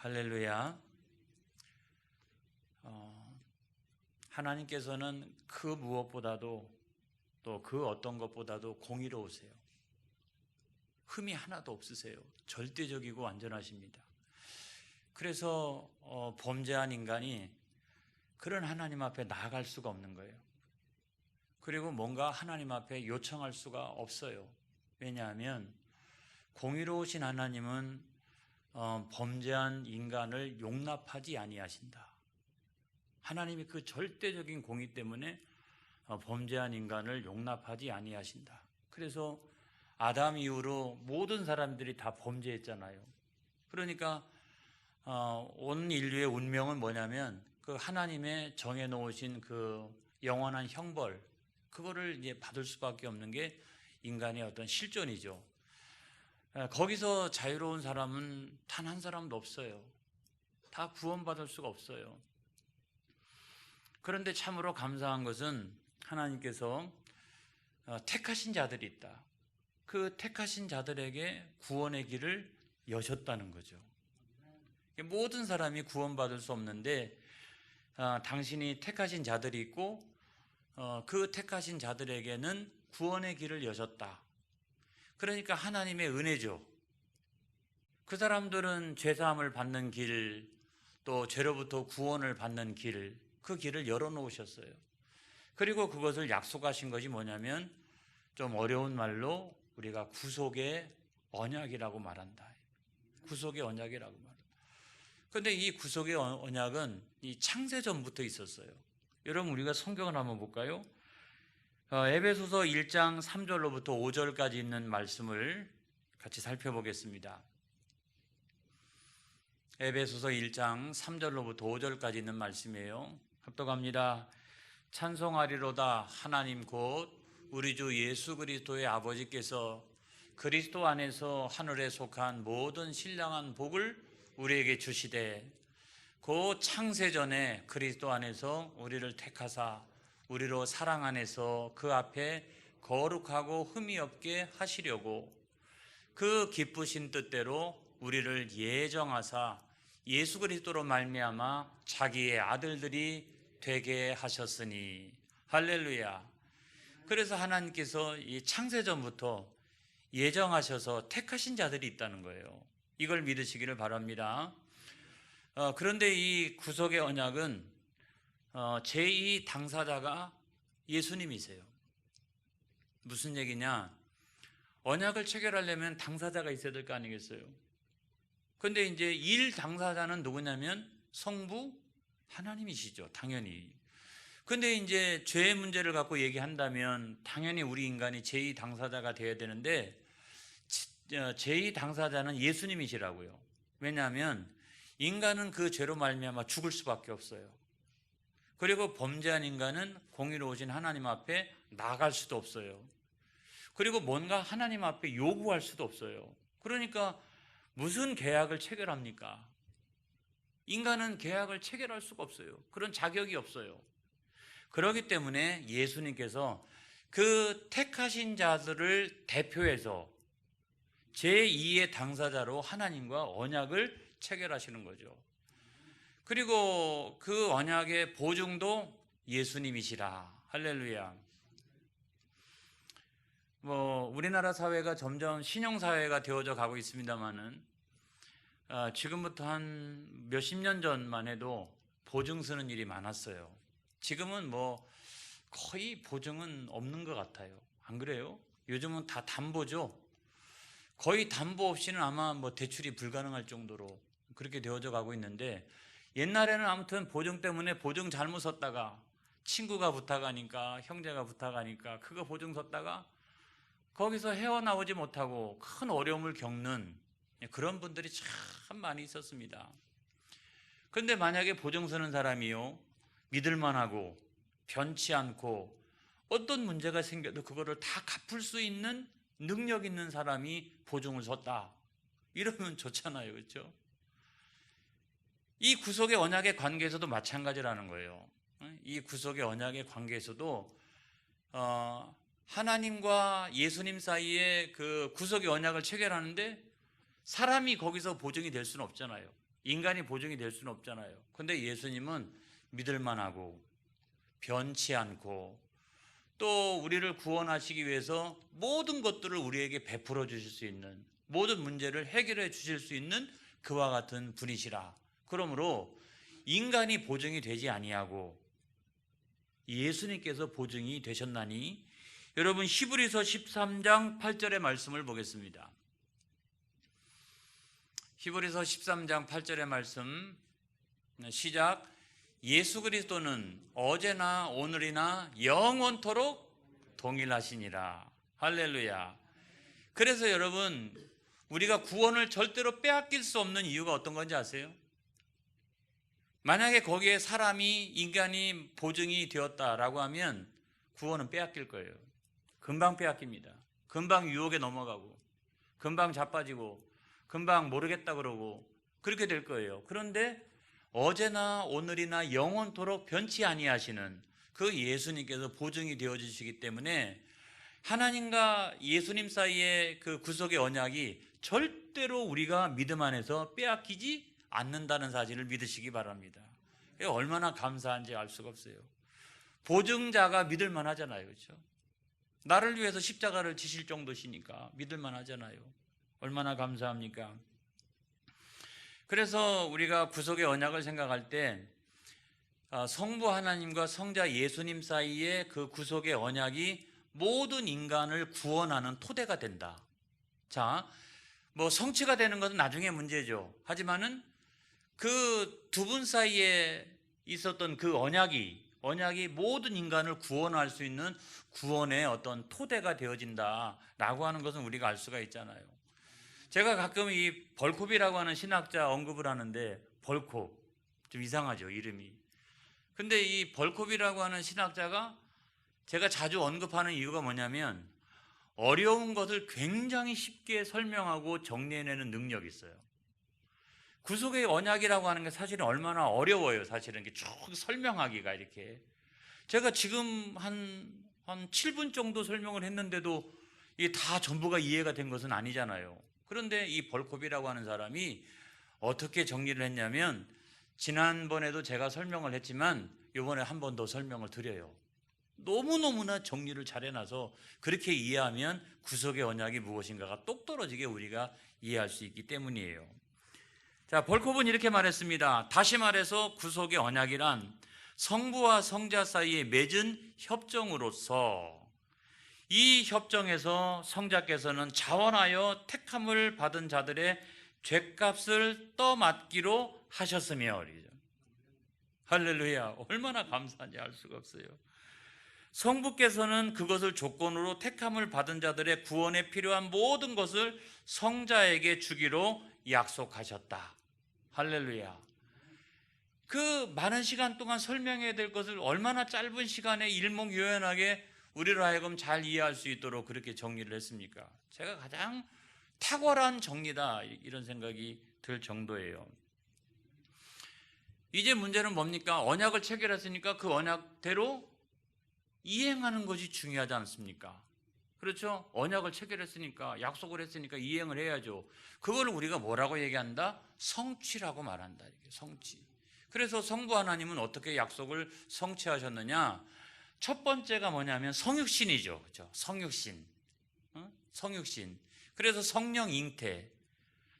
할렐루야. 하나님께서는 그 무엇보다도 또 그 어떤 것보다도 공의로우세요. 흠이 하나도 없으세요. 절대적이고 완전하십니다. 그래서 범죄한 인간이 그런 하나님 앞에 나아갈 수가 없는 거예요. 그리고 뭔가 하나님 앞에 요청할 수가 없어요. 왜냐하면 공의로우신 하나님은 범죄한 인간을 용납하지 아니하신다. 하나님이 그 절대적인 공의 때문에 범죄한 인간을 용납하지 아니하신다. 그래서 아담 이후로 모든 사람들이 다 범죄했잖아요. 그러니까 온 인류의 운명은 뭐냐면 그 하나님의 정해놓으신 그 영원한 형벌, 그거를 이제 받을 수밖에 없는 게 인간의 어떤 실존이죠. 거기서 자유로운 사람은 단 한 사람도 없어요. 다 구원받을 수가 없어요. 그런데 참으로 감사한 것은 하나님께서 택하신 자들이 있다. 그 택하신 자들에게 구원의 길을 여셨다는 거죠. 모든 사람이 구원받을 수 없는데 당신이 택하신 자들이 있고 그 택하신 자들에게는 구원의 길을 여셨다. 그러니까 하나님의 은혜죠. 그 사람들은 죄사함을 받는 길, 또 죄로부터 구원을 받는 길, 그 길을 열어놓으셨어요. 그리고 그것을 약속하신 것이 뭐냐면 좀 어려운 말로 우리가 구속의 언약이라고 말한다. 구속의 언약이라고 말한다. 그런데 이 구속의 언약은 이 창세전부터 있었어요. 여러분 우리가 성경을 한번 볼까요? 에베소서 1장 3절로부터 5절까지 있는 말씀을 같이 살펴보겠습니다. 에베소서 1장 3절로부터 5절까지 있는 말씀이에요. 합독합니다. 찬송하리로다. 하나님 곧 우리 주 예수 그리스도의 아버지께서 그리스도 안에서 하늘에 속한 모든 신령한 복을 우리에게 주시되 그 창세전에 그리스도 안에서 우리를 택하사 우리로 사랑 안에서 그 앞에 거룩하고 흠이 없게 하시려고 그 기쁘신 뜻대로 우리를 예정하사 예수 그리스도로 말미암아 자기의 아들들이 되게 하셨으니 할렐루야. 그래서 하나님께서 이 창세전부터 예정하셔서 택하신 자들이 있다는 거예요. 이걸 믿으시기를 바랍니다. 그런데 이 구속의 언약은 제2 당사자가 예수님이세요. 무슨 얘기냐? 언약을 체결하려면 당사자가 있어야 될 거 아니겠어요? 그런데 이제 1 당사자는 누구냐면 성부 하나님이시죠. 당연히. 그런데 이제 죄의 문제를 갖고 얘기한다면 당연히 우리 인간이 제2 당사자가 되어야 되는데 제2 당사자는 예수님이시라고요. 왜냐하면 인간은 그 죄로 말미암아 죽을 수밖에 없어요. 그리고 범죄한 인간은 공의로우신 하나님 앞에 나갈 수도 없어요. 그리고 뭔가 하나님 앞에 요구할 수도 없어요. 그러니까 무슨 계약을 체결합니까? 인간은 계약을 체결할 수가 없어요. 그런 자격이 없어요. 그렇기 때문에 예수님께서 그 택하신 자들을 대표해서 제2의 당사자로 하나님과 언약을 체결하시는 거죠. 그리고 그 언약의 보증도 예수님이시라. 할렐루야. 우리나라 사회가 점점 신형사회가 되어져 가고 있습니다만은 지금부터 한 몇십 년 전만 해도 보증 서는 일이 많았어요. 지금은 거의 보증은 없는 것 같아요. 안 그래요? 요즘은 다 담보죠. 거의 담보 없이는 아마 대출이 불가능할 정도로 그렇게 되어져 가고 있는데 옛날에는 아무튼 보증 때문에 보증 잘못 섰다가 친구가 부탁하니까 형제가 부탁하니까 그거 보증 섰다가 거기서 헤어나오지 못하고 큰 어려움을 겪는 그런 분들이 참 많이 있었습니다. 그런데 만약에 보증 서는 사람이요 믿을만하고 변치 않고 어떤 문제가 생겨도 그거를 다 갚을 수 있는 능력 있는 사람이 보증을 섰다. 이러면 좋잖아요. 그렇죠? 이 구속의 언약의 관계에서도 마찬가지라는 거예요. 이 구속의 언약의 관계에서도 하나님과 예수님 사이에 그 구속의 언약을 체결하는데 사람이 거기서 보증이 될 수는 없잖아요. 인간이 보증이 될 수는 없잖아요. 근데 예수님은 믿을만하고 변치 않고 또 우리를 구원하시기 위해서 모든 것들을 우리에게 베풀어 주실 수 있는, 모든 문제를 해결해 주실 수 있는 그와 같은 분이시라. 그러므로 인간이 보증이 되지 아니하고 예수님께서 보증이 되셨나니, 여러분 히브리서 13장 8절의 말씀을 보겠습니다. 히브리서 13장 8절의 말씀 시작. 예수 그리스도는 어제나 오늘이나 영원토록 동일하시니라. 할렐루야. 그래서 여러분, 우리가 구원을 절대로 빼앗길 수 없는 이유가 어떤 건지 아세요? 만약에 거기에 사람이, 인간이 보증이 되었다라고 하면 구원은 빼앗길 거예요. 금방 빼앗깁니다. 금방 유혹에 넘어가고, 금방 자빠지고, 금방 모르겠다 그러고 그렇게 될 거예요. 그런데 어제나 오늘이나 영원토록 변치 아니하시는 그 예수님께서 보증이 되어주시기 때문에 하나님과 예수님 사이의 그 구속의 언약이 절대로 우리가 믿음 안에서 빼앗기지 않는다는 사실을 믿으시기 바랍니다. 얼마나 감사한지 알 수가 없어요. 보증자가 믿을만 하잖아요. 그렇죠? 나를 위해서 십자가를 지실 정도시니까 믿을만 하잖아요. 얼마나 감사합니까? 그래서 우리가 구속의 언약을 생각할 때 성부 하나님과 성자 예수님 사이의 그 구속의 언약이 모든 인간을 구원하는 토대가 된다. 자, 뭐 성취가 되는 것은 나중에 문제죠. 하지만은 그 두 분 사이에 있었던 그 언약이 모든 인간을 구원할 수 있는 구원의 어떤 토대가 되어진다라고 하는 것은 우리가 알 수가 있잖아요. 제가 가끔 이 벌콥이라고 하는 신학자 언급을 하는데, 벌콥 좀 이상하죠, 이름이. 근데 이 벌콥이라고 하는 신학자가 제가 자주 언급하는 이유가 뭐냐면 어려운 것을 굉장히 쉽게 설명하고 정리해내는 능력이 있어요. 구속의 언약이라고 하는 게 사실은 얼마나 어려워요. 사실은 이렇게 쭉 설명하기가. 이렇게 제가 지금 한 7분 정도 설명을 했는데도 이게 다 전부가 이해가 된 것은 아니잖아요. 그런데 이 벌콥이라고 하는 사람이 어떻게 정리를 했냐면, 지난번에도 제가 설명을 했지만 이번에 한 번 더 설명을 드려요. 너무너무나 정리를 잘 해놔서 그렇게 이해하면 구속의 언약이 무엇인가가 똑 떨어지게 우리가 이해할 수 있기 때문이에요. 자, 벌콥은 이렇게 말했습니다. 다시 말해서 구속의 언약이란 성부와 성자 사이에 맺은 협정으로서, 이 협정에서 성자께서는 자원하여 택함을 받은 자들의 죗값을 떠맡기로 하셨으며, 할렐루야. 얼마나 감사한지 알 수가 없어요. 성부께서는 그것을 조건으로 택함을 받은 자들의 구원에 필요한 모든 것을 성자에게 주기로 약속하셨다. 할렐루야. 그 많은 시간 동안 설명해야 될 것을 얼마나 짧은 시간에 일목요연하게 우리로 하여금 잘 이해할 수 있도록 그렇게 정리를 했습니까? 제가 가장 탁월한 정리다, 이런 생각이 들 정도예요. 이제 문제는 뭡니까? 언약을 체결했으니까 그 언약대로 이행하는 것이 중요하지 않습니까? 그렇죠? 언약을 체결했으니까, 약속을 했으니까 이행을 해야죠. 그걸 우리가 뭐라고 얘기한다? 성취라고 말한다. 이게 성취. 그래서 성부 하나님은 어떻게 약속을 성취하셨느냐? 첫 번째가 뭐냐면 성육신이죠. 그렇죠? 성육신. 성육신. 그래서 성령 잉태,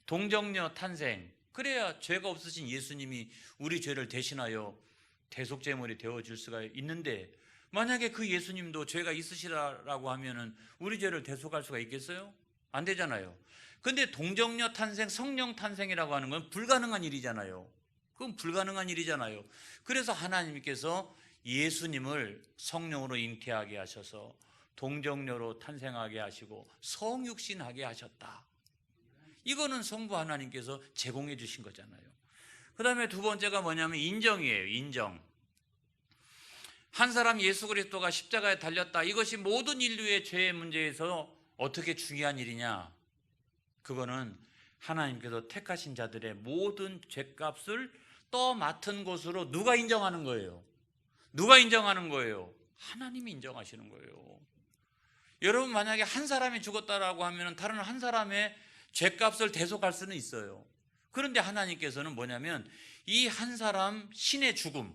동정녀 탄생. 그래야 죄가 없으신 예수님이 우리 죄를 대신하여 대속제물이 되어줄 수가 있는데, 만약에 그 예수님도 죄가 있으시라고 하면은 우리 죄를 대속할 수가 있겠어요? 안 되잖아요. 근데 동정녀 탄생, 성령 탄생이라고 하는 건 불가능한 일이잖아요. 그건 불가능한 일이잖아요. 그래서 하나님께서 예수님을 성령으로 잉태하게 하셔서 동정녀로 탄생하게 하시고 성육신하게 하셨다. 이거는 성부 하나님께서 제공해 주신 거잖아요. 그 다음에 두 번째가 뭐냐면 인정이에요. 인정. 한 사람 예수 그리스도가 십자가에 달렸다. 이것이 모든 인류의 죄의 문제에서 어떻게 중요한 일이냐? 그거는 하나님께서 택하신 자들의 모든 죄값을 떠맡은 것으로 누가 인정하는 거예요? 누가 인정하는 거예요? 하나님이 인정하시는 거예요. 여러분, 만약에 한 사람이 죽었다라고 하면 다른 한 사람의 죄값을 대속할 수는 있어요. 그런데 하나님께서는 뭐냐면 이 한 사람 신의 죽음,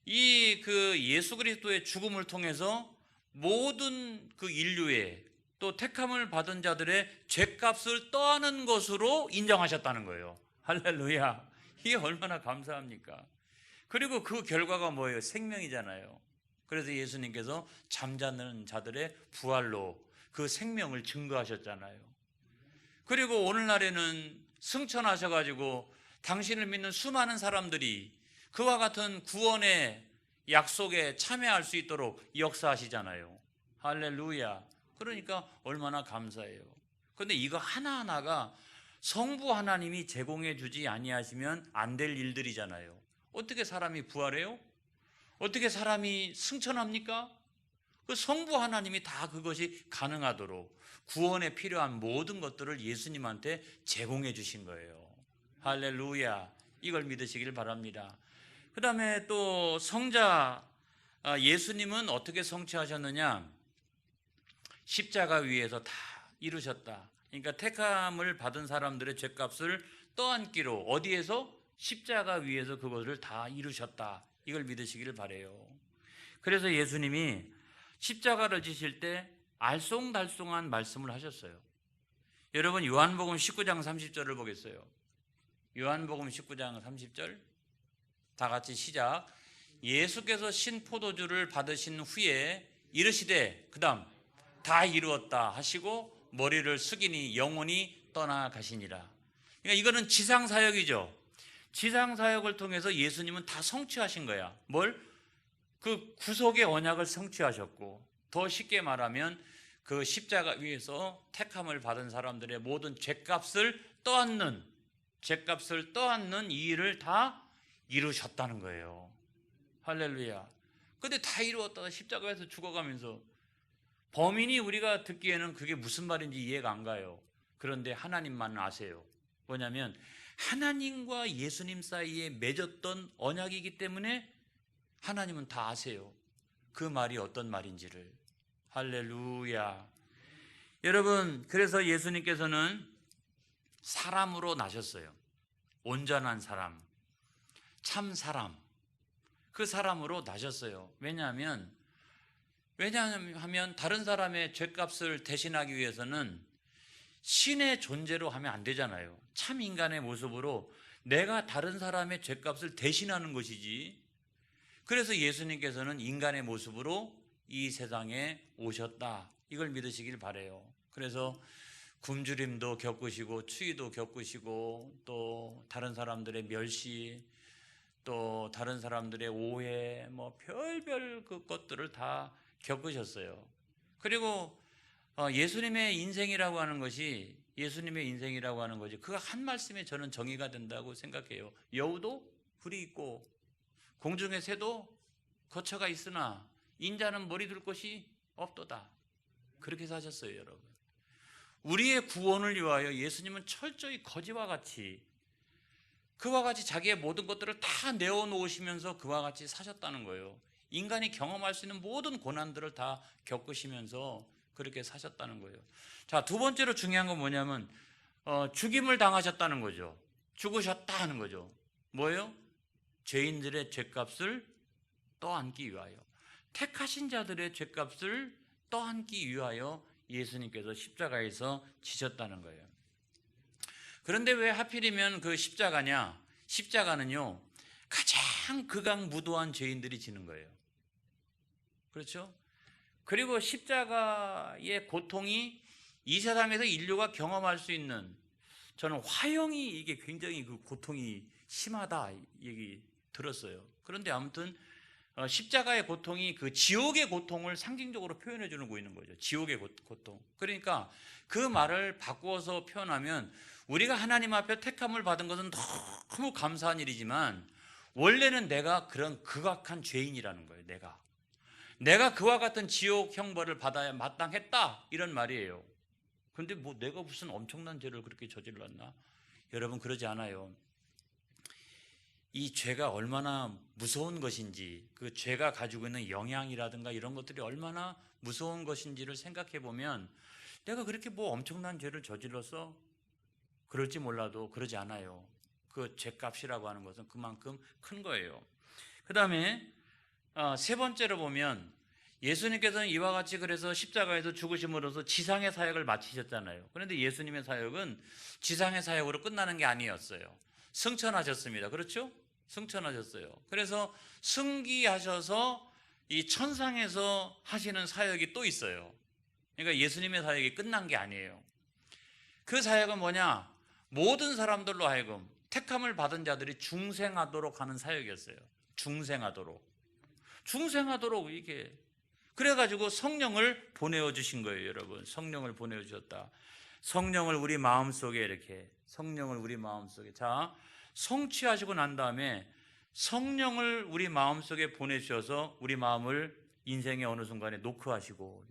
이 그 예수 그리스도의 죽음을 통해서 모든 그 인류의 또 택함을 받은 자들의 죄값을 떠안은 것으로 인정하셨다는 거예요. 할렐루야. 이게 얼마나 감사합니까? 그리고 그 결과가 뭐예요? 생명이잖아요. 그래서 예수님께서 잠자는 자들의 부활로 그 생명을 증거하셨잖아요. 그리고 오늘날에는 승천하셔가지고 당신을 믿는 수많은 사람들이 그와 같은 구원의 약속에 참여할 수 있도록 역사하시잖아요. 할렐루야. 그러니까 얼마나 감사해요. 그런데 이거 하나하나가 성부 하나님이 제공해 주지 아니하시면 안 될 일들이잖아요. 어떻게 사람이 부활해요? 어떻게 사람이 승천합니까? 그 성부 하나님이 다 그것이 가능하도록 구원에 필요한 모든 것들을 예수님한테 제공해 주신 거예요. 할렐루야. 이걸 믿으시길 바랍니다. 그 다음에 또 성자 예수님은 어떻게 성취하셨느냐? 십자가 위에서 다 이루셨다. 그러니까 택함을 받은 사람들의 죄값을 떠안기로 어디에서? 십자가 위에서 그것을 다 이루셨다. 이걸 믿으시길 바라요. 그래서 예수님이 십자가를 지실 때 알쏭달쏭한 말씀을 하셨어요. 여러분 요한복음 19장 30절을 보겠어요. 요한복음 19장 30절 다 같이 시작. 예수께서 신포도주를 받으신 후에 이르시되 그 다음 다 이루었다 하시고 머리를 숙이니 영혼이 떠나가시니라. 그러니까 이거는 지상사역이죠. 지상사역을 통해서 예수님은 다 성취하신 거야. 뭘? 그 구속의 언약을 성취하셨고, 더 쉽게 말하면 그 십자가 위에서 택함을 받은 사람들의 모든 죄값을 떠안는 이 일을 다 이루셨다는 거예요. 할렐루야. 근데 다 이루었다. 십자가에서 죽어가면서 범인이 우리가 듣기에는 그게 무슨 말인지 이해가 안 가요. 그런데 하나님만 아세요. 뭐냐면 하나님과 예수님 사이에 맺었던 언약이기 때문에 하나님은 다 아세요. 그 말이 어떤 말인지를. 할렐루야. 여러분, 그래서 예수님께서는 사람으로 나셨어요. 온전한 사람, 참 사람. 그 사람으로 나셨어요. 왜냐하면 다른 사람의 죄값을 대신하기 위해서는 신의 존재로 하면 안 되잖아요. 참 인간의 모습으로 내가 다른 사람의 죄값을 대신하는 것이지. 그래서 예수님께서는 인간의 모습으로 이 세상에 오셨다. 이걸 믿으시길 바라요. 그래서 굶주림도 겪으시고 추위도 겪으시고 또 다른 사람들의 멸시, 또 다른 사람들의 오해, 뭐 별별 그 것들을 다 겪으셨어요. 그리고 예수님의 인생이라고 하는 것이 그 한 말씀에 저는 정의가 된다고 생각해요. 여우도 굴이 있고 공중의 새도 거처가 있으나 인자는 머리 둘 곳이 없도다. 그렇게 사셨어요, 여러분. 우리의 구원을 위하여 예수님은 철저히 거지와 같이 그와 같이 자기의 모든 것들을 다 내어놓으시면서 그와 같이 사셨다는 거예요. 인간이 경험할 수 있는 모든 고난들을 다 겪으시면서 그렇게 사셨다는 거예요. 자, 두 번째로 중요한 건 뭐냐면 죽임을 당하셨다는 거죠. 죽으셨다 하는 거죠. 뭐예요? 죄인들의 죄값을 떠안기 위하여, 택하신 자들의 죄값을 떠안기 위하여 예수님께서 십자가에서 지셨다는 거예요. 그런데 왜 하필이면 그 십자가냐? 십자가는요, 가장 극악무도한 죄인들이 지는 거예요. 그렇죠? 그리고 십자가의 고통이 이 세상에서 인류가 경험할 수 있는, 저는 화형이 이게 굉장히 그 고통이 심하다 얘기 들었어요. 그런데 아무튼 십자가의 고통이 그 지옥의 고통을 상징적으로 표현해 주고 있는 거죠. 지옥의 고통. 그러니까 그 말을 바꾸어서 표현하면 우리가 하나님 앞에 택함을 받은 것은 너무 감사한 일이지만 원래는 내가 그런 극악한 죄인이라는 거예요. 내가 그와 같은 지옥 형벌을 받아야 마땅했다 이런 말이에요. 그런데 뭐 내가 무슨 엄청난 죄를 그렇게 저질렀나? 여러분, 그러지 않아요. 이 죄가 얼마나 무서운 것인지, 그 죄가 가지고 있는 영향이라든가 이런 것들이 얼마나 무서운 것인지를 생각해 보면 내가 그렇게 뭐 엄청난 죄를 저질렀어? 그럴지 몰라도 그러지 않아요. 그 죄값이라고 하는 것은 그만큼 큰 거예요. 그 다음에 세 번째로 보면 예수님께서는 이와 같이 그래서 십자가에서 죽으심으로써 지상의 사역을 마치셨잖아요. 그런데 예수님의 사역은 지상의 사역으로 끝나는 게 아니었어요. 승천하셨습니다. 그렇죠? 승천하셨어요. 그래서 승기하셔서 이 천상에서 하시는 사역이 또 있어요. 그러니까 예수님의 사역이 끝난 게 아니에요. 그 사역은 뭐냐? 모든 사람들로 하여금 택함을 받은 자들이 중생하도록 하는 사역이었어요. 중생하도록 이게 그래가지고 성령을 보내어 주신 거예요, 여러분. 성령을 보내어 주셨다. 성령을 우리 마음속에 이렇게 성령을 우리 마음속에 자 성취하시고 난 다음에 성령을 우리 마음속에 보내주셔서 우리 마음을 인생의 어느 순간에 노크하시고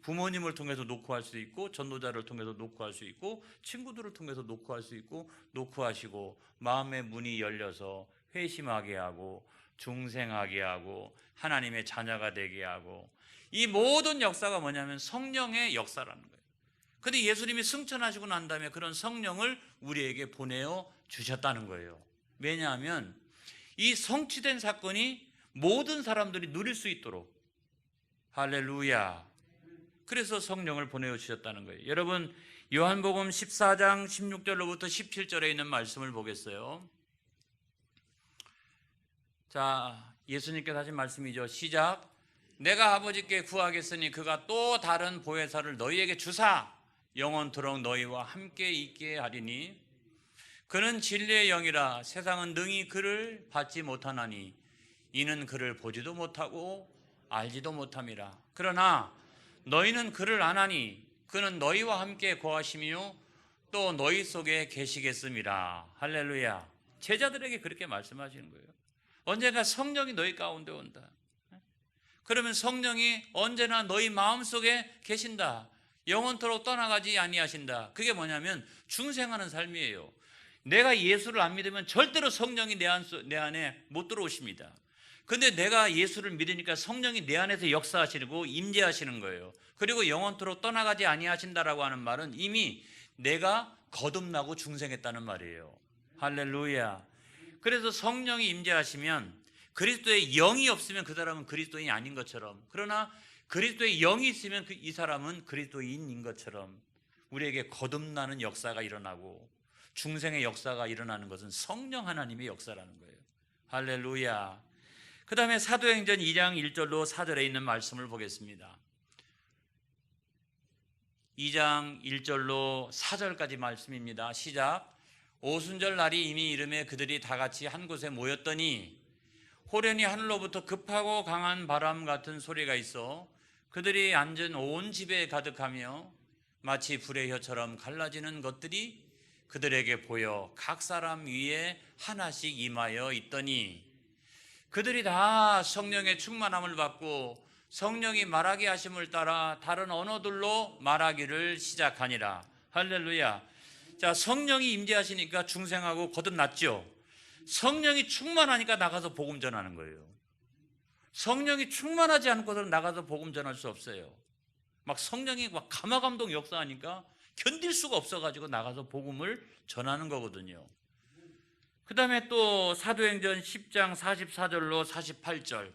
부모님을 통해서 노크할 수 있고 전도자를 통해서 노크할 수 있고 친구들을 통해서 노크할 수 있고 노크하시고 마음의 문이 열려서 회심하게 하고 중생하게 하고 하나님의 자녀가 되게 하고 이 모든 역사가 뭐냐면 성령의 역사라는 거예요. 그런데 예수님이 승천하시고 난 다음에 그런 성령을 우리에게 보내어 주셨다는 거예요. 왜냐하면 이 성취된 사건이 모든 사람들이 누릴 수 있도록 할렐루야. 그래서 성령을 보내어 주셨다는 거예요. 여러분 요한복음 14장 16절로부터 17절에 있는 말씀을 보겠어요. 자, 예수님께서 하신 말씀이죠. 시작. 내가 아버지께 구하겠으니 그가 또 다른 보혜사를 너희에게 주사 영원토록 너희와 함께 있게 하리니 그는 진리의 영이라 세상은 능히 그를 받지 못하나니 이는 그를 보지도 못하고 알지도 못함이라. 그러나 너희는 그를 아나니 그는 너희와 함께 거하시며 또 너희 속에 계시겠음이라. 할렐루야. 제자들에게 그렇게 말씀하시는 거예요. 언젠가 성령이 너희 가운데 온다. 그러면 성령이 언제나 너희 마음속에 계신다. 영원토록 떠나가지 아니하신다. 그게 뭐냐면 중생하는 삶이에요. 내가 예수를 안 믿으면 절대로 성령이 내 안에 못 들어오십니다. 근데 내가 예수를 믿으니까 성령이 내 안에서 역사하시고 임재하시는 거예요. 그리고 영원토록 떠나가지 아니하신다라고 하는 말은 이미 내가 거듭나고 중생했다는 말이에요. 할렐루야. 그래서 성령이 임재하시면 그리스도의 영이 없으면 그 사람은 그리스도인이 아닌 것처럼, 그러나 그리스도의 영이 있으면 이 사람은 그리스도인인 것처럼 우리에게 거듭나는 역사가 일어나고 중생의 역사가 일어나는 것은 성령 하나님의 역사라는 거예요. 할렐루야. 그 다음에 사도행전 2장 1절로 4절에 있는 말씀을 보겠습니다. 2장 1절로 4절까지 말씀입니다. 시작. 오순절 날이 이미 이름에 그들이 다 같이 한 곳에 모였더니 호련히 하늘로부터 급하고 강한 바람 같은 소리가 있어 그들이 앉은 온 집에 가득하며 마치 불의 혀처럼 갈라지는 것들이 그들에게 보여 각 사람 위에 하나씩 임하여 있더니 그들이 다 성령의 충만함을 받고 성령이 말하게 하심을 따라 다른 언어들로 말하기를 시작하니라. 할렐루야. 자, 성령이 임재하시니까 중생하고 거듭났죠. 성령이 충만하니까 나가서 복음 전하는 거예요. 성령이 충만하지 않고서는 나가서 복음 전할 수 없어요. 막 성령이 막 감화감동 역사하니까 견딜 수가 없어가지고 나가서 복음을 전하는 거거든요. 그 다음에 또 사도행전 10장 44절로 48절.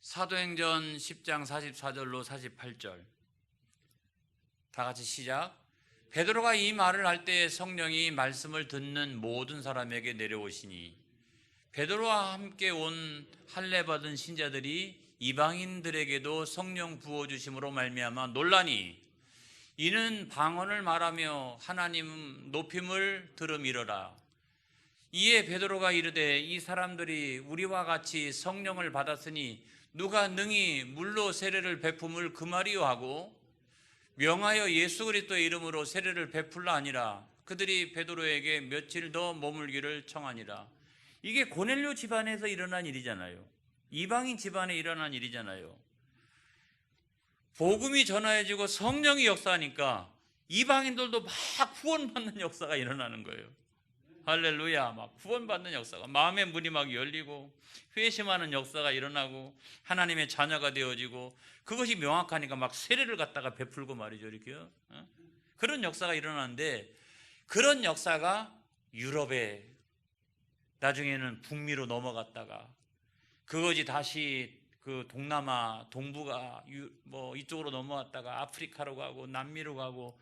사도행전 10장 44절로 48절. 다 같이 시작. 베드로가 이 말을 할 때 성령이 말씀을 듣는 모든 사람에게 내려오시니 베드로와 함께 온 할례 받은 신자들이 이방인들에게도 성령 부어주심으로 말미암아 놀라니 이는 방언을 말하며 하나님 높임을 들음이러라. 이에 베드로가 이르되 이 사람들이 우리와 같이 성령을 받았으니 누가 능히 물로 세례를 베품을 금하리요 하고 명하여 예수 그리스도의 이름으로 세례를 베풀라 하니라. 그들이 베드로에게 며칠 더 머물기를 청하니라. 이게 고넬료 집안에서 일어난 일이잖아요. 이방인 집안에 일어난 일이잖아요. 복음이 전해지고 성령이 역사하니까 이방인들도 막 구원받는 역사가 일어나는 거예요. 할렐루야. 막 구원받는 역사가, 마음의 문이 막 열리고 회심하는 역사가 일어나고 하나님의 자녀가 되어지고, 그것이 명확하니까 막 세례를 갖다가 베풀고 말이죠. 이렇게요. 그런 역사가 일어나는데, 그런 역사가 유럽에, 나중에는 북미로 넘어갔다가 그것이 다시 그 동남아, 동북아 이쪽으로 넘어갔다가 아프리카로 가고 남미로 가고,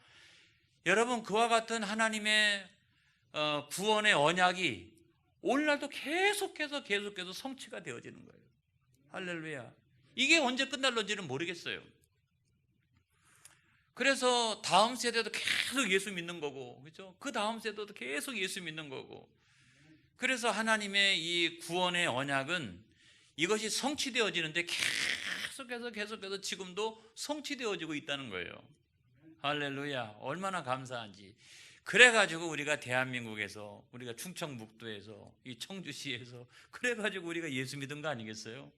여러분 그와 같은 하나님의 구원의 언약이 오늘날도 계속해서 성취가 되어지는 거예요. 할렐루야. 이게 언제 끝날런지는 모르겠어요. 그래서 다음 세대도 계속 예수 믿는 거고, 그렇죠? 그 다음 세대도 계속 예수 믿는 거고. 그래서 하나님의 이 구원의 언약은 이것이 성취되어지는데 계속해서 지금도 성취되어지고 있다는 거예요. 할렐루야. 얼마나 감사한지. 그래가지고 우리가 대한민국에서, 우리가 충청북도에서, 이 청주시에서 그래가지고 우리가 예수 믿은 거 아니겠어요?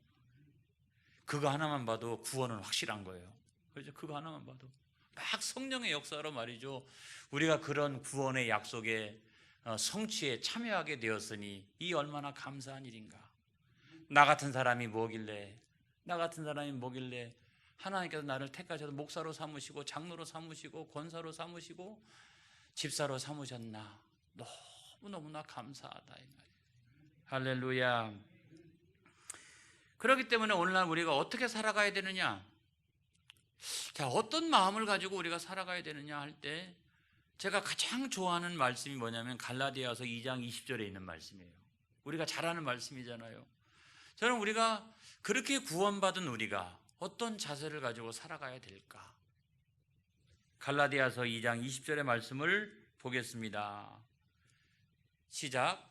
그거 하나만 봐도 구원은 확실한 거예요. 그렇죠? 그거 하나만 봐도 막 성령의 역사로 말이죠, 우리가 그런 구원의 약속에 성취에 참여하게 되었으니 이 얼마나 감사한 일인가. 나 같은 사람이 뭐길래 하나님께서 나를 택하셔서 목사로 삼으시고 장로로 삼으시고 권사로 삼으시고 집사로 삼으셨나. 너무너무나 감사하다 이 말이에요. 할렐루야. 그렇기 때문에 오늘날 우리가 어떻게 살아가야 되느냐, 자, 어떤 마음을 가지고 우리가 살아가야 되느냐 할 때 제가 가장 좋아하는 말씀이 뭐냐면 갈라디아서 2장 20절에 있는 말씀이에요. 우리가 잘 아는 말씀이잖아요. 저는 우리가 그렇게 구원받은 우리가 어떤 자세를 가지고 살아가야 될까? 갈라디아서 2장 20절의 말씀을 보겠습니다. 시작.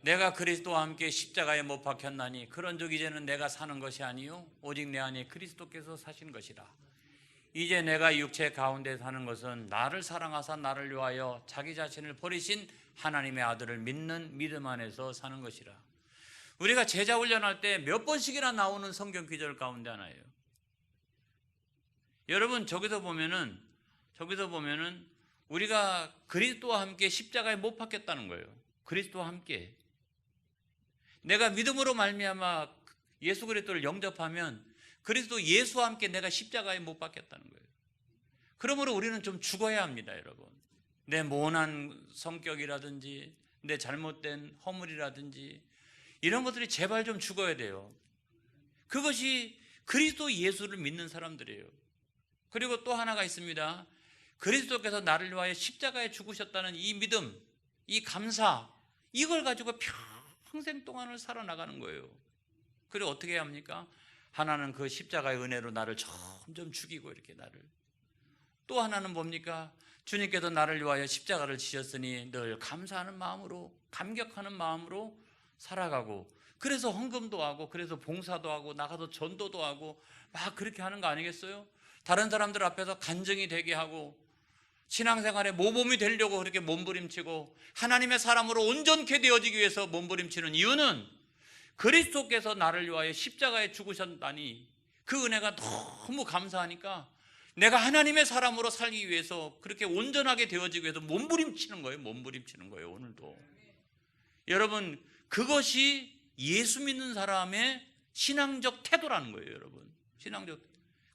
내가 그리스도와 함께 십자가에 못 박혔나니 그런즉 이제는 내가 사는 것이 아니요 오직 내 안에 그리스도께서 사신 것이라. 이제 내가 육체 가운데 사는 것은 나를 사랑하사 나를 위하여 자기 자신을 버리신 하나님의 아들을 믿는 믿음 안에서 사는 것이라. 우리가 제자 훈련할 때 몇 번씩이나 나오는 성경 구절 가운데 하나예요. 여러분 저기서 보면은 우리가 그리스도와 함께 십자가에 못 박혔다는 거예요. 그리스도와 함께. 내가 믿음으로 말미암아 예수 그리스도를 영접하면 그리스도 예수와 함께 내가 십자가에 못 박혔다는 거예요. 그러므로 우리는 좀 죽어야 합니다, 여러분. 내 모난 성격이라든지 내 잘못된 허물이라든지 이런 것들이 제발 좀 죽어야 돼요. 그것이 그리스도 예수를 믿는 사람들이에요. 그리고 또 하나가 있습니다. 그리스도께서 나를 위하여 십자가에 죽으셨다는 이 믿음, 이 감사, 이걸 가지고 평생 동안을 살아나가는 거예요. 그리고 어떻게 해야 합니까? 하나는 그 십자가의 은혜로 나를 점점 죽이고 이렇게 나를. 또 하나는 뭡니까? 주님께서 나를 위하여 십자가를 지셨으니 늘 감사하는 마음으로, 감격하는 마음으로 살아가고, 그래서 헌금도 하고, 그래서 봉사도 하고, 나가서 전도도 하고 막 그렇게 하는 거 아니겠어요? 다른 사람들 앞에서 간증이 되게 하고, 신앙생활에 모범이 되려고 그렇게 몸부림치고, 하나님의 사람으로 온전케 되어지기 위해서 몸부림치는 이유는 그리스도께서 나를 위하여 십자가에 죽으셨다니 그 은혜가 너무 감사하니까 내가 하나님의 사람으로 살기 위해서 그렇게 온전하게 되어지기 위해서 몸부림치는 거예요. 오늘도 여러분, 그것이 예수 믿는 사람의 신앙적 태도라는 거예요, 여러분. 신앙적.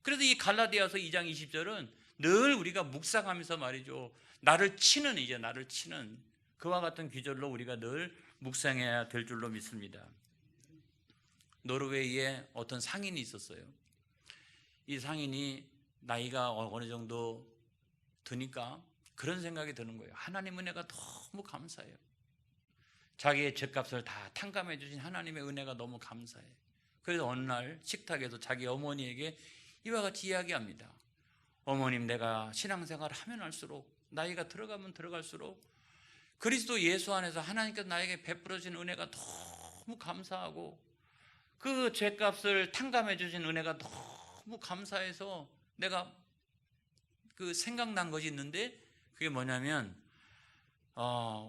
그래서 이 갈라디아서 2장 20절은 늘 우리가 묵상하면서 말이죠, 나를 치는 그와 같은 귀절로 우리가 늘 묵상해야 될 줄로 믿습니다. 노르웨이에 어떤 상인이 있었어요. 이 상인이 나이가 어느 정도 드니까 그런 생각이 드는 거예요. 하나님 은혜가 너무 감사해요. 자기의 죗값을 다 탕감해 주신 하나님의 은혜가 너무 감사해. 그래서 어느 날 식탁에서 자기 어머니에게 이와 같이 이야기합니다. 어머님, 내가 신앙생활을 하면 할수록, 나이가 들어가면 들어갈수록 그리스도 예수 안에서 하나님께서 나에게 베풀어 주신 은혜가 너무 감사하고, 그 죗값을 탕감해 주신 은혜가 너무 감사해서 내가 그 생각난 것이 있는데, 그게 뭐냐면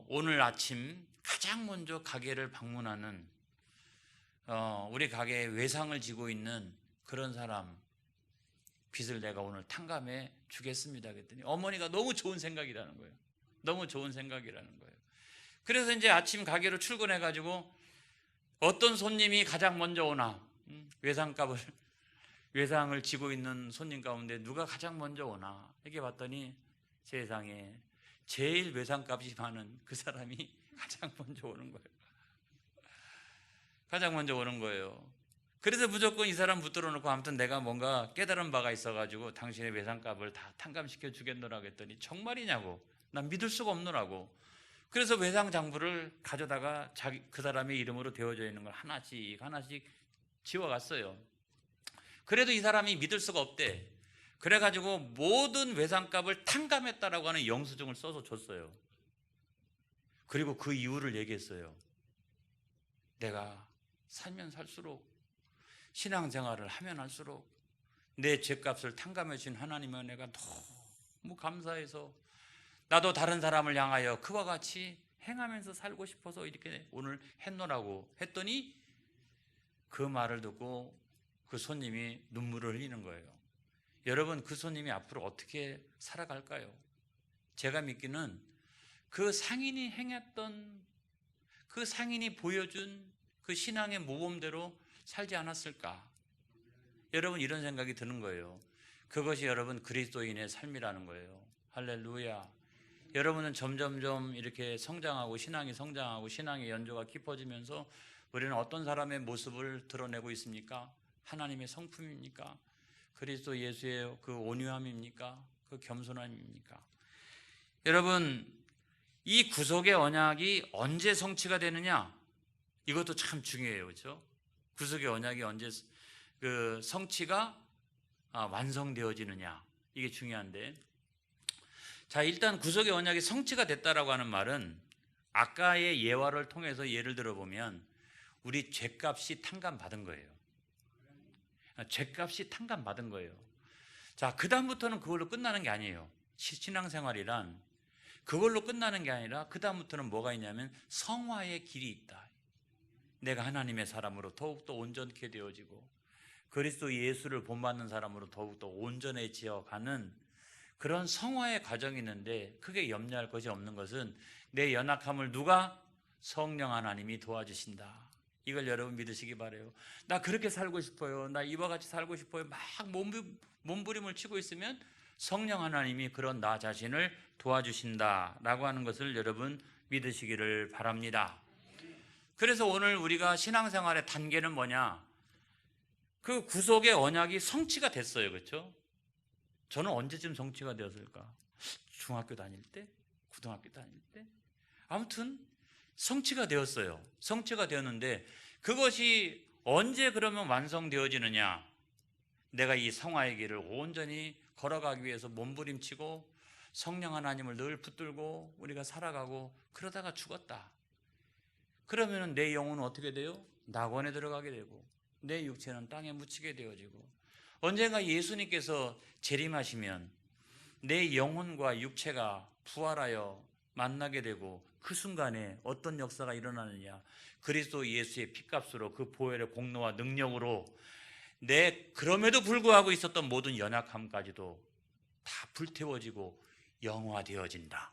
오늘 아침 가장 먼저 가게를 방문하는 우리 가게에 외상을 지고 있는 그런 사람 빚을 내가 오늘 탕감해 주겠습니다. 그랬더니 어머니가 너무 좋은 생각이라는 거예요. 그래서 이제 아침 가게로 출근해 가지고 어떤 손님이 가장 먼저 오나, 외상을 지고 있는 손님 가운데 누가 가장 먼저 오나 이렇게 봤더니 세상에 제일 외상값이 많은 그 사람이 가장 먼저 오는 거예요. 가장 먼저 오는 거예요. 그래서 무조건 이 사람 붙들어 놓고 아무튼 내가 뭔가 깨달은 바가 있어가지고 당신의 외상값을 다 탕감시켜 주겠노라고 했더니 정말이냐고, 난 믿을 수가 없노라고. 그래서 외상 장부를 가져다가 그 사람의 이름으로 되어져 있는 걸 하나씩 하나씩 지워갔어요. 그래도 이 사람이 믿을 수가 없대. 그래가지고 모든 외상값을 탕감했다라고 하는 영수증을 써서 줬어요. 그리고 그 이유를 얘기했어요. 내가 살면 살수록, 신앙생활을 하면 할수록 내 죄값을 탕감해 주신 하나님을 내가 너무 감사해서 나도 다른 사람을 향하여 그와 같이 행하면서 살고 싶어서 이렇게 오늘 했노라고 했더니 그 말을 듣고 그 손님이 눈물을 흘리는 거예요. 여러분, 그 손님이 앞으로 어떻게 살아갈까요? 제가 믿기는 그 상인이 행했던, 그 상인이 보여준 그 신앙의 모범대로 살지 않았을까? 여러분, 이런 생각이 드는 거예요. 그것이 여러분 그리스도인의 삶이라는 거예요. 할렐루야. 여러분은 점점점 이렇게 성장하고 신앙이 성장하고 신앙의 연조가 깊어지면서 우리는 어떤 사람의 모습을 드러내고 있습니까? 하나님의 성품입니까? 그리스도 예수의 그 온유함입니까? 그 겸손함입니까? 여러분, 이 구속의 언약이 언제 성취가 되느냐? 이것도 참 중요해요. 그렇죠? 구속의 언약이 언제 그 성취가 완성되어지느냐? 이게 중요한데, 자, 일단 구속의 언약이 성취가 됐다라고 하는 말은 아까의 예화를 통해서 예를 들어보면 우리 죄값이 탕감받은 거예요. 죄값이 탕감받은 거예요. 자, 그 다음부터는 그걸로 끝나는 게 아니에요. 신앙생활이란 그걸로 끝나는 게 아니라 그 다음부터는 뭐가 있냐면 성화의 길이 있다. 내가 하나님의 사람으로 더욱더 온전케 되어지고 그리스도 예수를 본받는 사람으로 더욱더 온전해지어가는 그런 성화의 과정이 있는데, 그게 염려할 것이 없는 것은 내 연약함을 누가? 성령 하나님이 도와주신다. 이걸 여러분 믿으시기 바라요. 나 그렇게 살고 싶어요. 나 이와 같이 살고 싶어요. 막 몸부림을 치고 있으면 성령 하나님이 그런 나 자신을 도와주신다라고 하는 것을 여러분 믿으시기를 바랍니다. 그래서 오늘 우리가 신앙생활의 단계는 뭐냐? 그 구속의 언약이 성취가 됐어요. 그렇죠? 저는 언제쯤 성취가 되었을까? 중학교 다닐 때? 고등학교 다닐 때? 아무튼 성취가 되었어요. 성취가 되었는데 그것이 언제 그러면 완성되어지느냐? 내가 이 성화의 길을 온전히 걸어가기 위해서 몸부림치고 성령 하나님을 늘 붙들고 우리가 살아가고 그러다가 죽었다. 그러면 내 영혼은 어떻게 돼요? 낙원에 들어가게 되고 내 육체는 땅에 묻히게 되어지고, 언젠가 예수님께서 재림하시면 내 영혼과 육체가 부활하여 만나게 되고 그 순간에 어떤 역사가 일어나느냐? 그리스도 예수의 피값으로 그 보혈의 공로와 능력으로 내 그럼에도 불구하고 있었던 모든 연약함까지도 다 불태워지고 영화되어진다.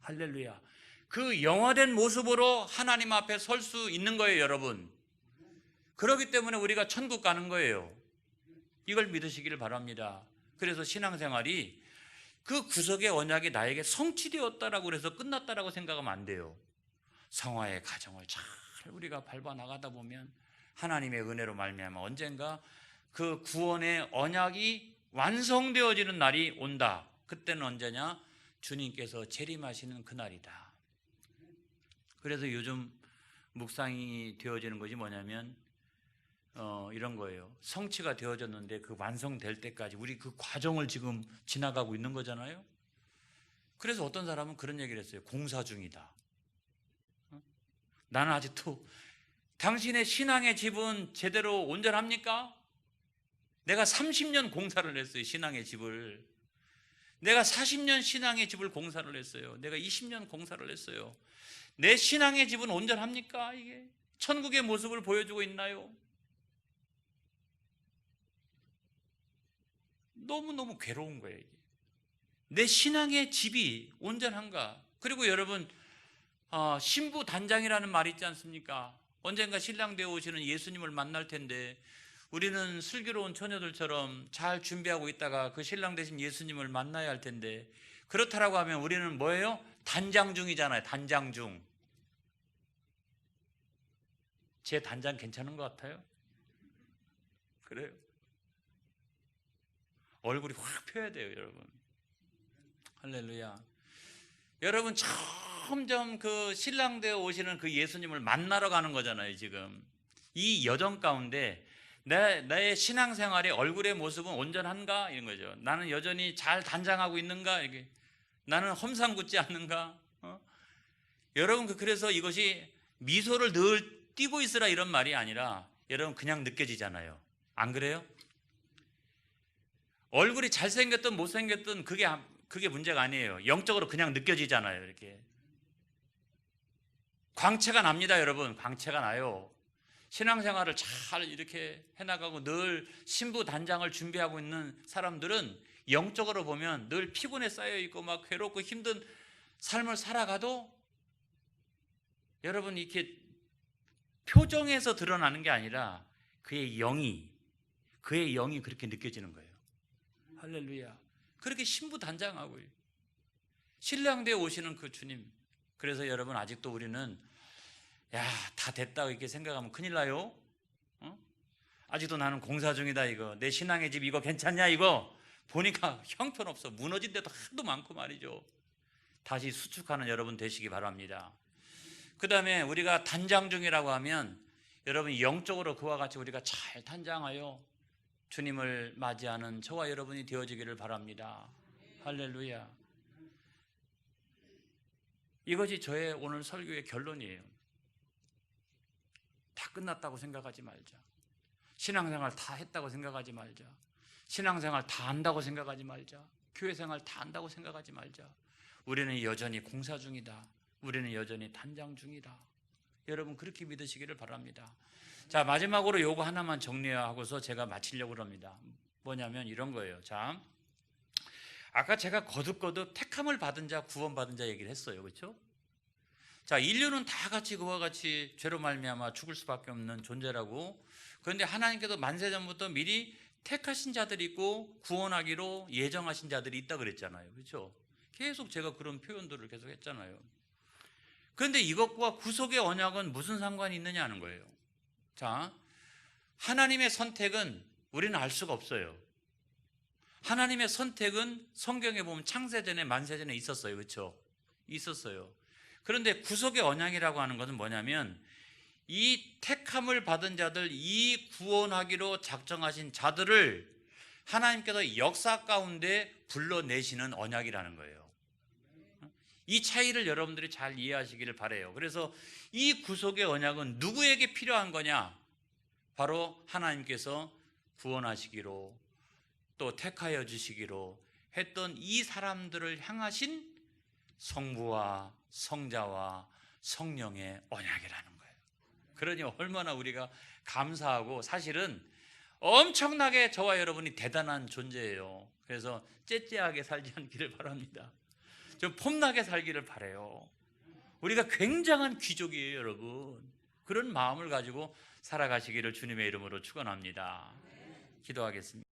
할렐루야. 그 영화된 모습으로 하나님 앞에 설 수 있는 거예요, 여러분. 그렇기 때문에 우리가 천국 가는 거예요. 이걸 믿으시기를 바랍니다. 그래서 신앙생활이 그 구속의 언약이 나에게 성취되었다라고 해서 끝났다라고 생각하면 안 돼요. 성화의 과정을 잘 우리가 밟아 나가다 보면 하나님의 은혜로 말미암아 언젠가 그 구원의 언약이 완성되어지는 날이 온다. 그때는 언제냐? 주님께서 재림하시는 그날이다. 그래서 요즘 묵상이 되어지는 것이 뭐냐면 이런 거예요. 성취가 되어졌는데 그 완성될 때까지 우리 그 과정을 지금 지나가고 있는 거잖아요. 그래서 어떤 사람은 그런 얘기를 했어요. 공사 중이다. 나는 아직도 당신의 신앙의 집은 제대로 온전합니까? 내가 30년 공사를 했어요. 신앙의 집을. 내가 40년 신앙의 집을 공사를 했어요. 내가 20년 공사를 했어요. 내 신앙의 집은 온전합니까? 이게 천국의 모습을 보여주고 있나요? 너무너무 괴로운 거예요. 이게. 내 신앙의 집이 온전한가? 그리고 여러분, 신부 단장이라는 말이 있지 않습니까? 언젠가 신랑 되어 오시는 예수님을 만날 텐데 우리는 슬기로운 처녀들처럼 잘 준비하고 있다가 그 신랑 되신 예수님을 만나야 할 텐데 그렇다라고 하면 우리는 뭐예요? 단장 중이잖아요. 단장 중. 제 단장 괜찮은 것 같아요? 그래요? 얼굴이 확 펴야 돼요, 여러분. 할렐루야. 여러분, 점점 그 신랑되어 오시는 그 예수님을 만나러 가는 거잖아요, 지금. 이 여정 가운데 나의 신앙생활의 얼굴의 모습은 온전한가? 이런 거죠. 나는 여전히 잘 단장하고 있는가? 이게. 나는 험상궂지 않는가? 여러분, 그래서 이것이 미소를 늘 띄고 있으라 이런 말이 아니라 여러분 그냥 느껴지잖아요. 안 그래요? 얼굴이 잘생겼든 못생겼든 그게 문제가 아니에요. 영적으로 그냥 느껴지잖아요. 이렇게 광채가 납니다, 여러분. 광채가 나요. 신앙생활을 잘 이렇게 해나가고 늘 신부 단장을 준비하고 있는 사람들은 영적으로 보면 늘 피곤에 쌓여 있고 막 괴롭고 힘든 삶을 살아가도 여러분 이렇게 표정에서 드러나는 게 아니라 그의 영이 그렇게 느껴지는 거예요. 할렐루야. 그렇게 신부 단장하고 신랑되어 오시는 그 주님. 그래서 여러분 아직도 우리는 다 됐다고 이렇게 생각하면 큰일 나요. 아직도 나는 공사 중이다 이거. 내 신앙의 집 이거 괜찮냐 이거. 보니까 형편없어. 무너진 데도 하도 많고 말이죠. 다시 수축하는 여러분 되시기 바랍니다. 그 다음에 우리가 단장 중이라고 하면 여러분 영적으로 그와 같이 우리가 잘 단장하여 주님을 맞이하는 저와 여러분이 되어지기를 바랍니다. 할렐루야. 이것이 저의 오늘 설교의 결론이에요. 다 끝났다고 생각하지 말자. 신앙생활 다 했다고 생각하지 말자. 신앙생활 다 안다고 생각하지 말자. 교회생활 다 안다고 생각하지 말자. 우리는 여전히 공사 중이다. 우리는 여전히 단장 중이다. 여러분 그렇게 믿으시기를 바랍니다. 자, 마지막으로 요거 하나만 정리하고서 제가 마치려고 합니다. 뭐냐면 이런 거예요. 자, 아까 제가 거듭거듭 택함을 받은 자, 구원받은 자 얘기를 했어요. 그렇죠? 자, 인류는 다 같이 그와 같이 죄로 말미암아 죽을 수밖에 없는 존재라고. 그런데 하나님께서 만세전부터 미리 택하신 자들이 있고 구원하기로 예정하신 자들이 있다 그랬잖아요. 그렇죠? 계속 제가 그런 표현들을 계속 했잖아요. 그런데 이것과 구속의 언약은 무슨 상관이 있느냐 하는 거예요. 자, 하나님의 선택은 우리는 알 수가 없어요. 하나님의 선택은 성경에 보면 창세전에 만세전에 있었어요. 그렇죠? 있었어요. 그런데 구속의 언약이라고 하는 것은 뭐냐면 이 택함을 받은 자들, 이 구원하기로 작정하신 자들을 하나님께서 역사 가운데 불러내시는 언약이라는 거예요. 이 차이를 여러분들이 잘 이해하시기를 바라요. 그래서 이 구속의 언약은 누구에게 필요한 거냐? 바로 하나님께서 구원하시기로 또 택하여 주시기로 했던 이 사람들을 향하신 성부와 성자와 성령의 언약이라는 거예요. 그러니 얼마나 우리가 감사하고 사실은 엄청나게 저와 여러분이 대단한 존재예요. 그래서 째째하게 살지 않기를 바랍니다. 좀 폼나게 살기를 바라요. 우리가 굉장한 귀족이에요, 여러분. 그런 마음을 가지고 살아가시기를 주님의 이름으로 축원합니다. 기도하겠습니다.